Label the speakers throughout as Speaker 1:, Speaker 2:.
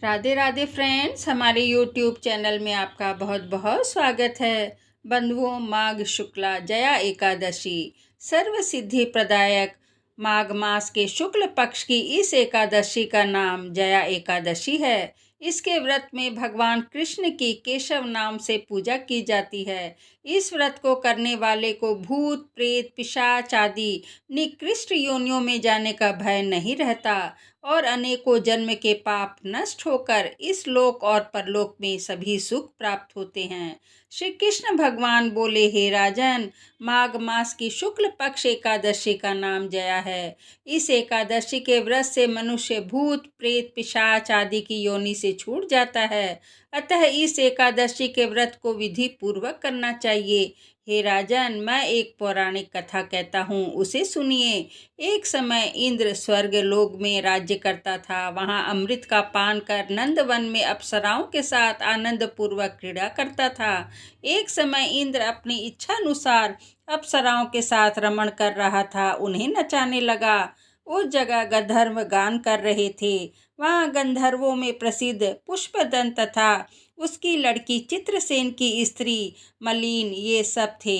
Speaker 1: Radhe Radhe friends, हमारे YouTube channel में आपका बहुत बहुत स्वागत है। बंधुओं, माघ शुक्ला जया एकादशी सर्व सिद्धि प्रदायक माघ मास के शुक्ल पक्ष की इस एकादशी का नाम जया एकादशी है। इसके व्रत में भगवान कृष्ण की केशव नाम से पूजा की जाती है। इस व्रत को करने वाले को भूत प्रेत पिशाच आदि निकृष्ट योनियों में जाने का भय नहीं रहता और अनेकों जन्म के पाप नष्ट होकर इस लोक और परलोक में सभी सुख प्राप्त होते हैं। श्री कृष्ण भगवान बोले, हे राजन, माघ मास की शुक्ल पक्ष एकादशी का नाम जया है। इस एकादशी के व्रत से मनुष्य भूत प्रेत पिशाच आदि की योनि से छूट जाता है। अतः इस एकादशी के व्रत को विधि पूर्वक करना चाहिए। हे राजन, मैं एक पौराणिक कथा कहता हूँ, उसे सुनिए। एक समय इंद्र स्वर्ग लोक में राज्य करता था। वहाँ अमृत का पान कर नंदवन में अप्सराओं के साथ आनंद पूर्वक क्रीड़ा करता था। एक समय इंद्र अपनी इच्छा अनुसार अप्सराओं के साथ रमण कर रहा था, उन्हें नचाने लगा। उस जगह गंधर्व गान कर रहे थे। वहाँ गंधर्वों में प्रसिद्ध पुष्पदंत तथा उसकी लड़की चित्रसेन की स्त्री मलिन ये सब थे।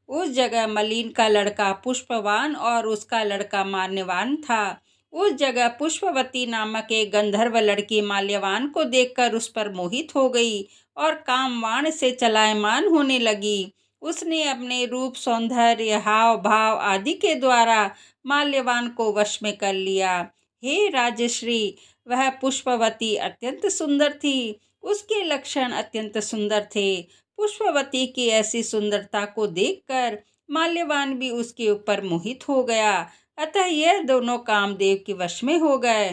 Speaker 1: उस जगह मलिन का लड़का पुष्पवान और उसका लड़का माल्यवान था। उस जगह पुष्पवती नामक एक गंधर्व लड़की माल्यवान को देखकर उस पर मोहित हो गई और कामवाण से चलायमान होने लगी। उसने अपने रूप सौंदर्य हाव भाव आदि के द्वारा माल्यवान को वश में कर लिया। हे राजश्री, वह पुष्पवती अत्यंत सुंदर थी। उसके लक्षण अत्यंत सुंदर थे। पुष्पवती की ऐसी सुंदरता को देखकर माल्यवान भी उसके ऊपर मोहित हो गया। अतः यह दोनों कामदेव के वश में हो गए।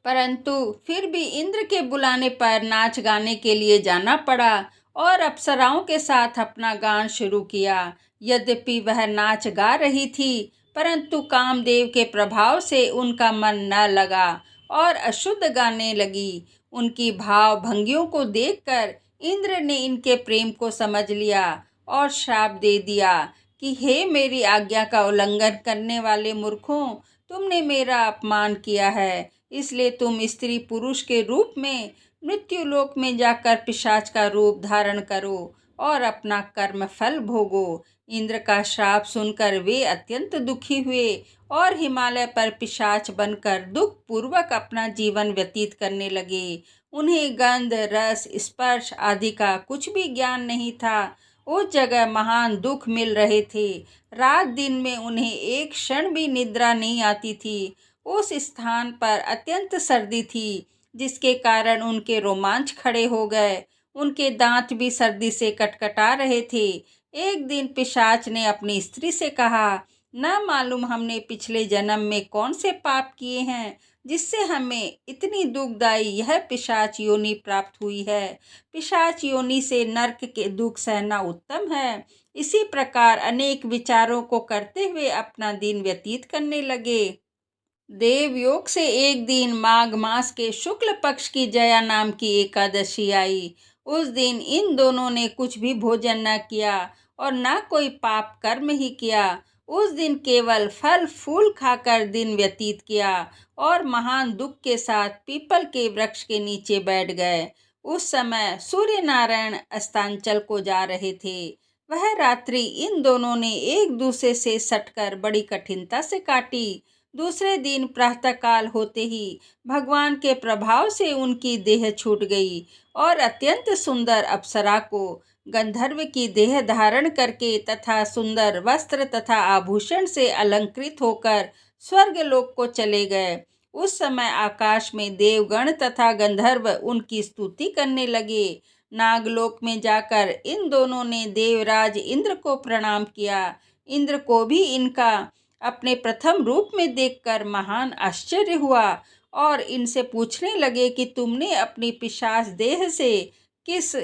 Speaker 1: परंतु फिर भी इंद्र के बुलाने पर नाच गाने के लिए जाना पड़ा और अप्सराओं के साथ अपना गान शुरू किया। यद्यपि वह नाच गा रही थी, परंतु कामदेव के प्रभाव से उनका मन न लगा और अशुद्ध गाने लगी। उनकी भाव भंगियों को देखकर इंद्र ने इनके प्रेम को समझ लिया और श्राप दे दिया कि हे मेरी आज्ञा का उल्लंघन करने वाले मूर्खों, तुमने मेरा अपमान किया है, इसलिए तुम स्त्री पुरुष के रूप में मृत्युलोक में जाकर पिशाच का रूप धारण करो और अपना कर्म फल भोगो। इंद्र का श्राप सुनकर वे अत्यंत दुखी हुए और हिमालय पर पिशाच बनकर दुख पूर्वक अपना जीवन व्यतीत करने लगे। उन्हें गंध रस स्पर्श आदि का कुछ भी ज्ञान नहीं था। उस जगह महान दुख मिल रहे थे। रात दिन में उन्हें एक क्षण भी निद्रा नहीं आती थी। उस स्थान पर अत्यंत सर्दी थी, जिसके कारण उनके रोमांच खड़े हो गए। उनके दांत भी सर्दी से कटकटा रहे थे। एक दिन पिशाच ने अपनी स्त्री से कहा, न मालूम हमने पिछले जन्म में कौन से पाप किए हैं जिससे हमें इतनी दुखदायी यह पिशाच योनि प्राप्त हुई है। पिशाच योनि से नरक के दुख सहना उत्तम है। इसी प्रकार अनेक विचारों को करते हुए अपना दिन व्यतीत करने लगे। देवयोग से एक दिन माघ मास के शुक्ल पक्ष की जया नाम की एकादशी आई। उस दिन इन दोनों ने कुछ भी भोजन न किया और न कोई पाप कर्म ही किया। उस दिन केवल फल फूल खाकर दिन व्यतीत किया और महान दुख के साथ पीपल के वृक्ष के नीचे बैठ गए। उस समय सूर्य नारायण अस्तांचल को जा रहे थे। वह रात्रि इन दोनों ने एक दूसरे से सटकर बड़ी कठिनता से काटी। दूसरे दिन प्रातःकाल होते ही भगवान के प्रभाव से उनकी देह छूट गई और अत्यंत सुंदर अप्सरा को गंधर्व की देह धारण करके तथा सुंदर वस्त्र तथा आभूषण से अलंकृत होकर स्वर्गलोक को चले गए। उस समय आकाश में देवगण तथा गंधर्व उनकी स्तुति करने लगे। नागलोक में जाकर इन दोनों ने देवराज इंद्र को प्रणाम किया। इंद्र को भी इनका अपने प्रथम रूप में देखकर महान आश्चर्य हुआ और इनसे पूछने लगे कि तुमने अपनी पिशाच देह से किस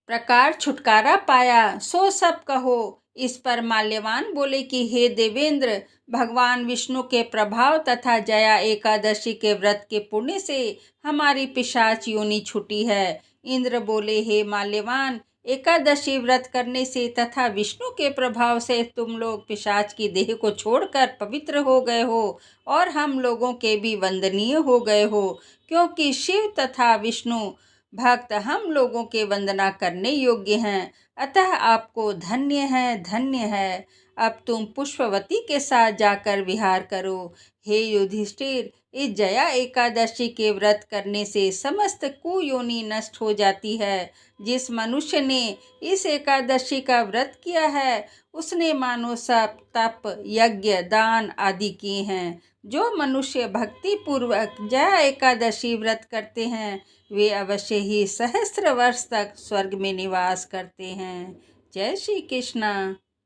Speaker 1: प्रकार छुटकारा पाया, सो सब कहो। इस पर माल्यवान बोले कि हे देवेंद्र, भगवान विष्णु के प्रभाव तथा जया एकादशी के व्रत के पुण्य से हमारी पिशाच योनि छूटी है। इंद्र बोले, हे माल्यवान, एकादशी व्रत करने से तथा विष्णु के प्रभाव से तुम लोग पिशाच की देह को छोड़कर पवित्र हो गए हो और हम लोगों के भी वंदनीय हो गए हो, क्योंकि शिव तथा विष्णु भक्त हम लोगों के वंदना करने योग्य हैं। अतः आपको धन्य है। अब तुम पुष्पवती के साथ जाकर विहार करो। हे युधिष्ठिर, इस जया एकादशी के व्रत करने से समस्त कुयोनि नष्ट हो जाती है। जिस मनुष्य ने इस एकादशी का व्रत किया है उसने मानो सब तप यज्ञ दान आदि किए हैं। जो मनुष्य भक्ति पूर्वक जया एकादशी व्रत करते हैं वे अवश्य ही सहस्त्र वर्ष तक स्वर्ग में निवास करते हैं। जय श्री कृष्ण।